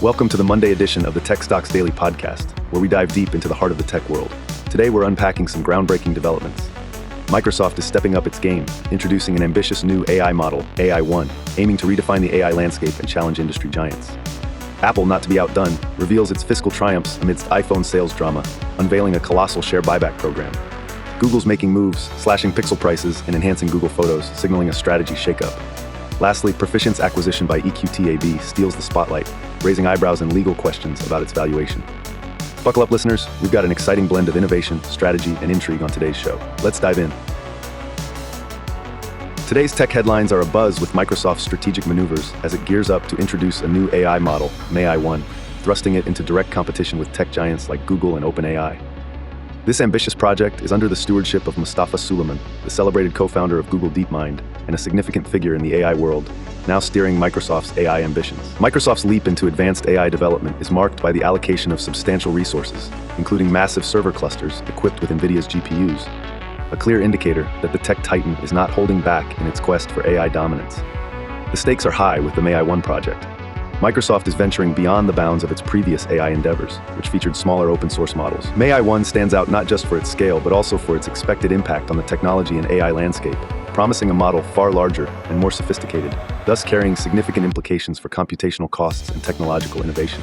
Welcome to the Monday edition of the Tech Stocks Daily Podcast, where we dive deep into the heart of the tech world. Today we're unpacking some groundbreaking developments. Microsoft is stepping up its game, introducing an ambitious new AI model, AI1, aiming to redefine the AI landscape and challenge industry giants. Apple, not to be outdone, reveals its fiscal triumphs amidst iPhone sales drama, unveiling a colossal share buyback program. Google's making moves, slashing pixel prices and enhancing Google Photos, signaling a strategy shakeup. Lastly, Perficient's acquisition by EQT AB steals the spotlight, raising eyebrows and legal questions about its valuation. Buckle up, listeners. We've got an exciting blend of innovation, strategy, and intrigue on today's show. Let's dive in. Today's tech headlines are abuzz with Microsoft's strategic maneuvers as it gears up to introduce a new AI model, AI1, thrusting it into direct competition with tech giants like Google and OpenAI. This ambitious project is under the stewardship of Mustafa Suleyman, the celebrated co-founder of Google DeepMind and a significant figure in the AI world, now steering Microsoft's AI ambitions. Microsoft's leap into advanced AI development is marked by the allocation of substantial resources, including massive server clusters equipped with NVIDIA's GPUs, a clear indicator that the tech titan is not holding back in its quest for AI dominance. The stakes are high with the AI1 project. Microsoft is venturing beyond the bounds of its previous AI endeavors, which featured smaller open-source models. AI1 stands out not just for its scale, but also for its expected impact on the technology and AI landscape, promising a model far larger and more sophisticated, thus carrying significant implications for computational costs and technological innovation.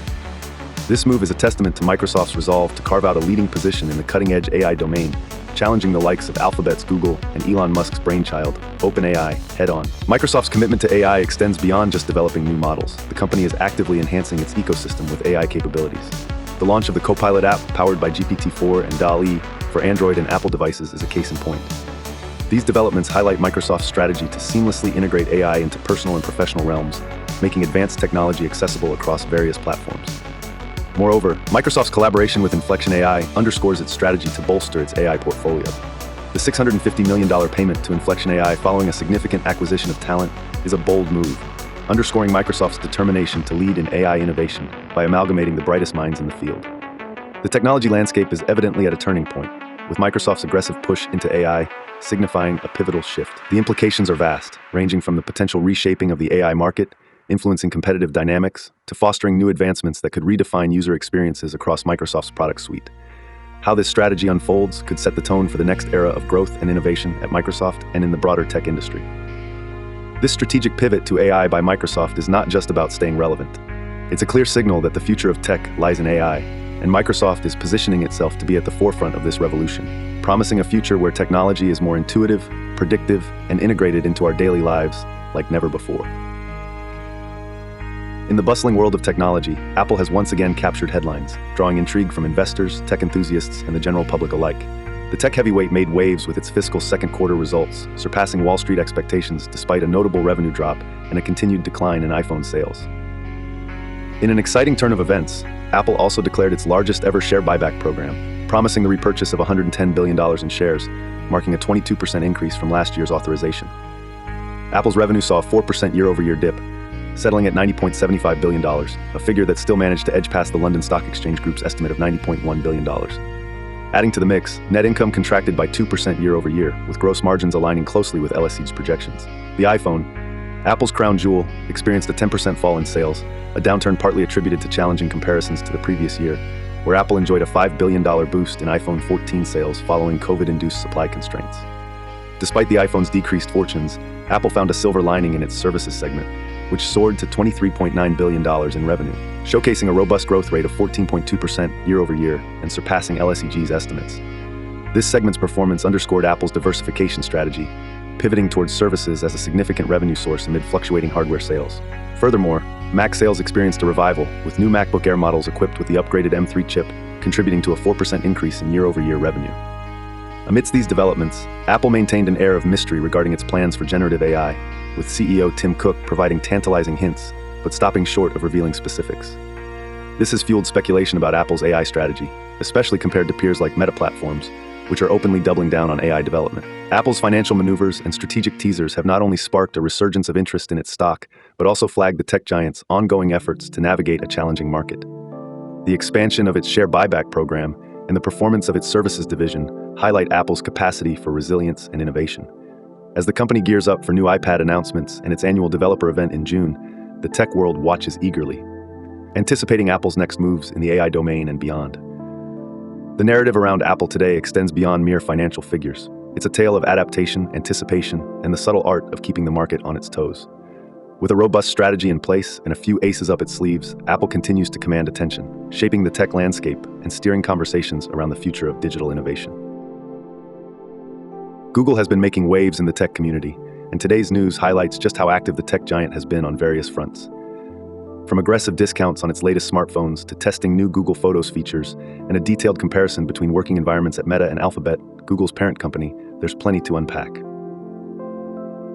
This move is a testament to Microsoft's resolve to carve out a leading position in the cutting-edge AI domain, challenging the likes of Alphabet's Google and Elon Musk's brainchild, OpenAI, head-on. Microsoft's commitment to AI extends beyond just developing new models. The company is actively enhancing its ecosystem with AI capabilities. The launch of the Copilot app, powered by GPT-4 and DALL-E for Android and Apple devices, is a case in point. These developments highlight Microsoft's strategy to seamlessly integrate AI into personal and professional realms, making advanced technology accessible across various platforms. Moreover, Microsoft's collaboration with Inflection AI underscores its strategy to bolster its AI portfolio. The $650 million payment to Inflection AI following a significant acquisition of talent is a bold move, underscoring Microsoft's determination to lead in AI innovation by amalgamating the brightest minds in the field. The technology landscape is evidently at a turning point, with Microsoft's aggressive push into AI signifying a pivotal shift. The implications are vast, ranging from the potential reshaping of the AI market, influencing competitive dynamics, to fostering new advancements that could redefine user experiences across Microsoft's product suite. How this strategy unfolds could set the tone for the next era of growth and innovation at Microsoft and in the broader tech industry. This strategic pivot to AI by Microsoft is not just about staying relevant. It's a clear signal that the future of tech lies in AI, and Microsoft is positioning itself to be at the forefront of this revolution, promising a future where technology is more intuitive, predictive, and integrated into our daily lives like never before. In the bustling world of technology, Apple has once again captured headlines, drawing intrigue from investors, tech enthusiasts, and the general public alike. The tech heavyweight made waves with its fiscal second quarter results, surpassing Wall Street expectations despite a notable revenue drop and a continued decline in iPhone sales. In an exciting turn of events, Apple also declared its largest ever share buyback program, promising the repurchase of $110 billion in shares, marking a 22% increase from last year's authorization. Apple's revenue saw a 4% year-over-year dip, settling at $90.75 billion, a figure that still managed to edge past the London Stock Exchange Group's estimate of $90.1 billion. Adding to the mix, net income contracted by 2% year-over-year, with gross margins aligning closely with LSE's projections. The iPhone, Apple's crown jewel, experienced a 10% fall in sales, a downturn partly attributed to challenging comparisons to the previous year, where Apple enjoyed a $5 billion boost in iPhone 14 sales following COVID-induced supply constraints. Despite the iPhone's decreased fortunes, Apple found a silver lining in its services segment, which soared to $23.9 billion in revenue, showcasing a robust growth rate of 14.2% year-over-year and surpassing LSEG's estimates. This segment's performance underscored Apple's diversification strategy, pivoting towards services as a significant revenue source amid fluctuating hardware sales. Furthermore, Mac sales experienced a revival, with new MacBook Air models equipped with the upgraded M3 chip, contributing to a 4% increase in year-over-year revenue. Amidst these developments, Apple maintained an air of mystery regarding its plans for generative AI, with CEO Tim Cook providing tantalizing hints, but stopping short of revealing specifics. This has fueled speculation about Apple's AI strategy, especially compared to peers like Meta Platforms, which are openly doubling down on AI development. Apple's financial maneuvers and strategic teasers have not only sparked a resurgence of interest in its stock, but also flagged the tech giant's ongoing efforts to navigate a challenging market. The expansion of its share buyback program and the performance of its services division highlight Apple's capacity for resilience and innovation. As the company gears up for new iPad announcements and its annual developer event in June, the tech world watches eagerly. anticipating Apple's next moves in the AI domain and beyond. The narrative around Apple today extends beyond mere financial figures. It's a tale of adaptation, anticipation, and the subtle art of keeping the market on its toes. With a robust strategy in place and a few aces up its sleeves, Apple continues to command attention, shaping the tech landscape and steering conversations around the future of digital innovation. Google has been making waves in the tech community, and today's news highlights just how active the tech giant has been on various fronts. From aggressive discounts on its latest smartphones to testing new Google Photos features and a detailed comparison between working environments at Meta and Alphabet, Google's parent company, there's plenty to unpack.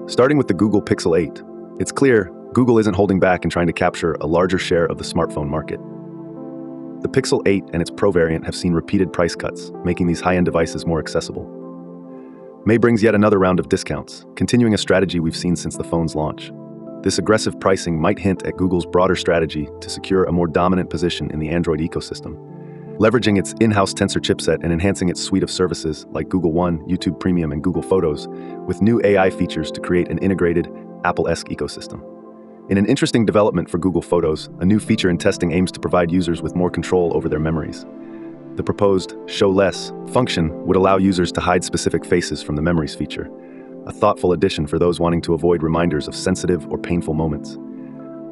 Starting with the Google Pixel 8, it's clear Google isn't holding back in trying to capture a larger share of the smartphone market. The Pixel 8 and its Pro variant have seen repeated price cuts, making these high-end devices more accessible. May brings yet another round of discounts, continuing a strategy we've seen since the phone's launch. This aggressive pricing might hint at Google's broader strategy to secure a more dominant position in the Android ecosystem, leveraging its in-house Tensor chipset and enhancing its suite of services like Google One, YouTube Premium, and Google Photos with new AI features to create an integrated, Apple-esque ecosystem. In an interesting development for Google Photos, a new feature in testing aims to provide users with more control over their memories. The proposed Show Less function would allow users to hide specific faces from the Memories feature, a thoughtful addition for those wanting to avoid reminders of sensitive or painful moments.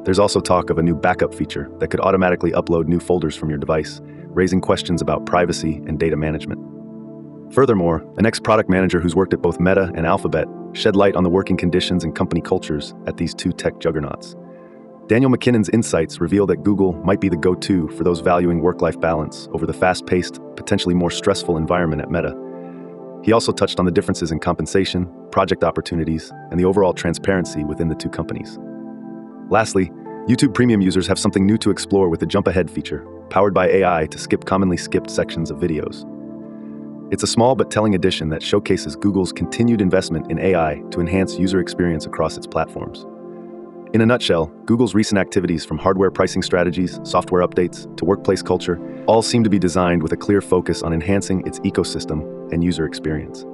There's also talk of a new backup feature that could automatically upload new folders from your device, raising questions about privacy and data management. Furthermore, an ex-product manager who's worked at both Meta and Alphabet shed light on the working conditions and company cultures at these two tech juggernauts. Daniel McKinnon's insights reveal that Google might be the go-to for those valuing work-life balance over the fast-paced, potentially more stressful environment at Meta. He also touched on the differences in compensation, project opportunities, and the overall transparency within the two companies. Lastly, YouTube Premium users have something new to explore with the Jump Ahead feature, powered by AI to skip commonly skipped sections of videos. It's a small but telling addition that showcases Google's continued investment in AI to enhance user experience across its platforms. In a nutshell, Google's recent activities from hardware pricing strategies, software updates, to workplace culture all seem to be designed with a clear focus on enhancing its ecosystem and user experience.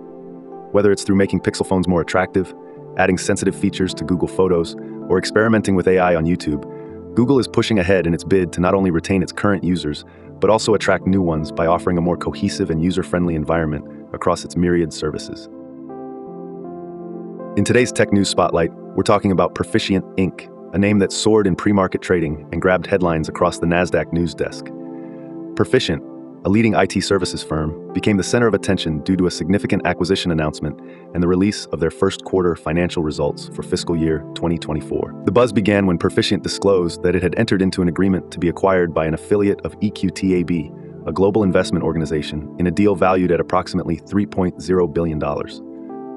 Whether it's through making Pixel phones more attractive, adding sensitive features to Google Photos, or experimenting with AI on YouTube, Google is pushing ahead in its bid to not only retain its current users, but also attract new ones by offering a more cohesive and user-friendly environment across its myriad services. In today's Tech News Spotlight, we're talking about Perficient, Inc., a name that soared in pre-market trading and grabbed headlines across the NASDAQ news desk. Perficient, a leading IT services firm, became the center of attention due to a significant acquisition announcement and the release of their first quarter financial results for fiscal year 2024. The buzz began when Perficient disclosed that it had entered into an agreement to be acquired by an affiliate of EQT AB, a global investment organization, in a deal valued at approximately $3.0 billion.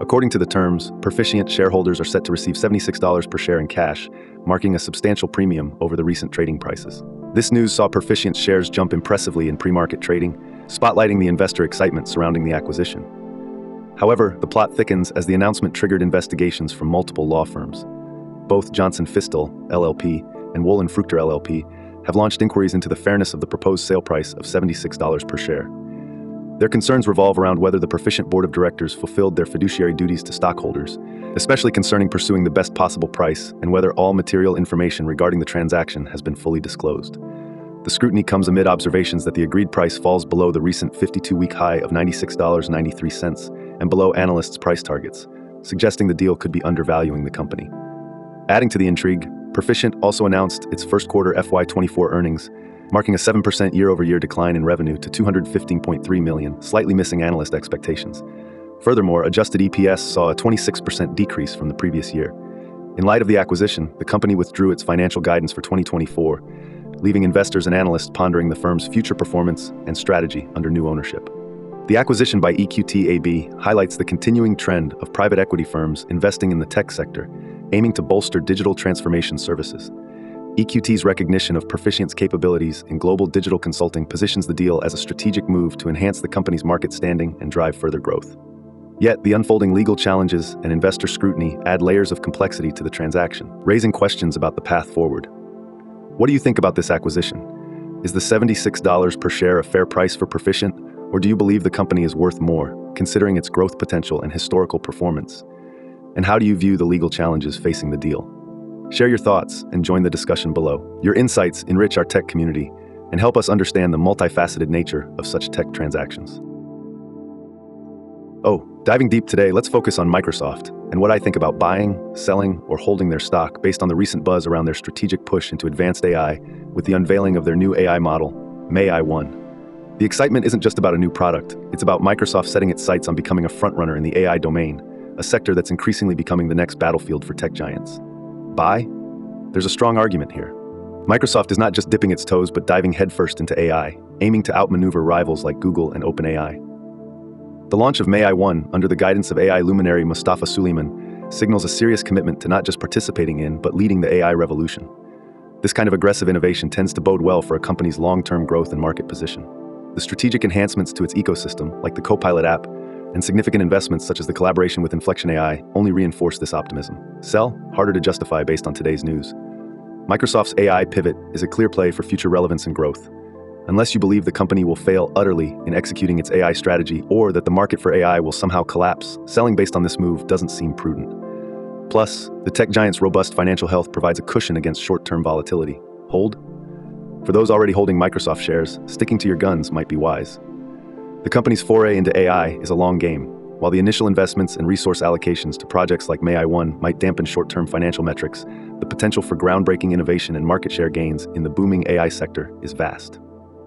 According to the terms, Perficient shareholders are set to receive $76 per share in cash, marking a substantial premium over the recent trading prices. This news saw Perficient shares jump impressively in pre-market trading, spotlighting the investor excitement surrounding the acquisition. However, the plot thickens as the announcement triggered investigations from multiple law firms. Both Johnson Fistel, LLP, and Wolin Fruchter, LLP, have launched inquiries into the fairness of the proposed sale price of $76 per share. Their concerns revolve around whether the Perficient board of directors fulfilled their fiduciary duties to stockholders, especially concerning pursuing the best possible price and whether all material information regarding the transaction has been fully disclosed. The scrutiny comes amid observations that the agreed price falls below the recent 52-week high of $96.93 and below analysts' price targets, suggesting the deal could be undervaluing the company. Adding to the intrigue, Perficient also announced its first quarter FY24 earnings, marking a 7% year-over-year decline in revenue to $215.3 million, slightly missing analyst expectations. Furthermore, adjusted EPS saw a 26% decrease from the previous year. In light of the acquisition, the company withdrew its financial guidance for 2024, leaving investors and analysts pondering the firm's future performance and strategy under new ownership. The acquisition by EQT AB highlights the continuing trend of private equity firms investing in the tech sector, aiming to bolster digital transformation services. EQT's recognition of Perficient's capabilities in global digital consulting positions the deal as a strategic move to enhance the company's market standing and drive further growth. Yet, the unfolding legal challenges and investor scrutiny add layers of complexity to the transaction, raising questions about the path forward. What do you think about this acquisition? Is the $76 per share a fair price for Perficient, or do you believe the company is worth more, considering its growth potential and historical performance? And how do you view the legal challenges facing the deal? Share your thoughts and join the discussion below. Your insights enrich our tech community and help us understand the multifaceted nature of such tech transactions. Diving deep today, let's focus on Microsoft and what I think about buying, selling, or holding their stock based on the recent buzz around their strategic push into advanced AI with the unveiling of their new AI model, AI-1. The excitement isn't just about a new product, it's about Microsoft setting its sights on becoming a frontrunner in the AI domain, a sector that's increasingly becoming the next battlefield for tech giants. Buy? There's a strong argument here. Microsoft is not just dipping its toes but diving headfirst into AI, aiming to outmaneuver rivals like Google and OpenAI. The launch of AI-1 under the guidance of AI luminary Mustafa Suleyman signals a serious commitment to not just participating in but leading the AI revolution. This kind of aggressive innovation tends to bode well for a company's long-term growth and market position. The strategic enhancements to its ecosystem, like the Copilot app, and significant investments such as the collaboration with Inflection AI only reinforce this optimism. Sell? Harder to justify based on today's news. Microsoft's AI pivot is a clear play for future relevance and growth. Unless you believe the company will fail utterly in executing its AI strategy or that the market for AI will somehow collapse, selling based on this move doesn't seem prudent. Plus, the tech giant's robust financial health provides a cushion against short-term volatility. Hold? For those already holding Microsoft shares, sticking to your guns might be wise. The company's foray into AI is a long game. While the initial investments and resource allocations to projects like AI-1 might dampen short-term financial metrics, the potential for groundbreaking innovation and market share gains in the booming AI sector is vast.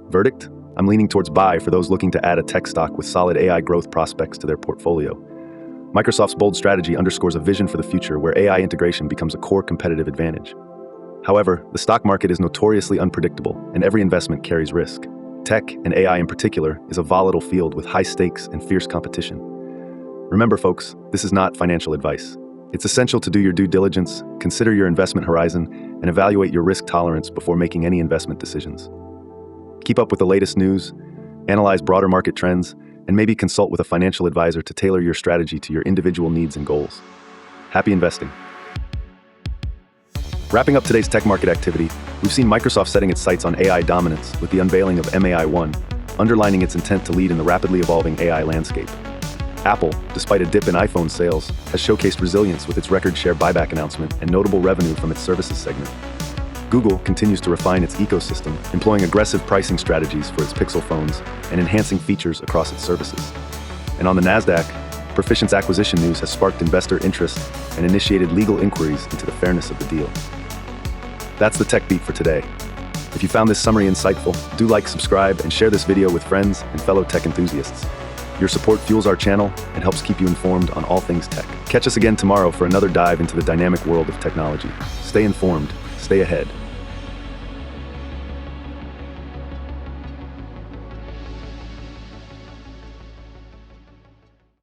Verdict? I'm leaning towards buy for those looking to add a tech stock with solid AI growth prospects to their portfolio. Microsoft's bold strategy underscores a vision for the future where AI integration becomes a core competitive advantage. However, the stock market is notoriously unpredictable, and every investment carries risk. Tech, and AI in particular, is a volatile field with high stakes and fierce competition. Remember, folks, this is not financial advice. It's essential to do your due diligence, consider your investment horizon, and evaluate your risk tolerance before making any investment decisions. Keep up with the latest news, analyze broader market trends, and maybe consult with a financial advisor to tailor your strategy to your individual needs and goals. Happy investing. Wrapping up today's tech market activity, we've seen Microsoft setting its sights on AI dominance with the unveiling of AI-1, underlining its intent to lead in the rapidly evolving AI landscape. Apple, despite a dip in iPhone sales, has showcased resilience with its record share buyback announcement and notable revenue from its services segment. Google continues to refine its ecosystem, employing aggressive pricing strategies for its Pixel phones and enhancing features across its services. And on the Nasdaq, Perficient's acquisition news has sparked investor interest and initiated legal inquiries into the fairness of the deal. That's the Tech Beat for today. If you found this summary insightful, do like, subscribe, and share this video with friends and fellow tech enthusiasts. Your support fuels our channel and helps keep you informed on all things tech. Catch us again tomorrow for another dive into the dynamic world of technology. Stay informed, stay ahead.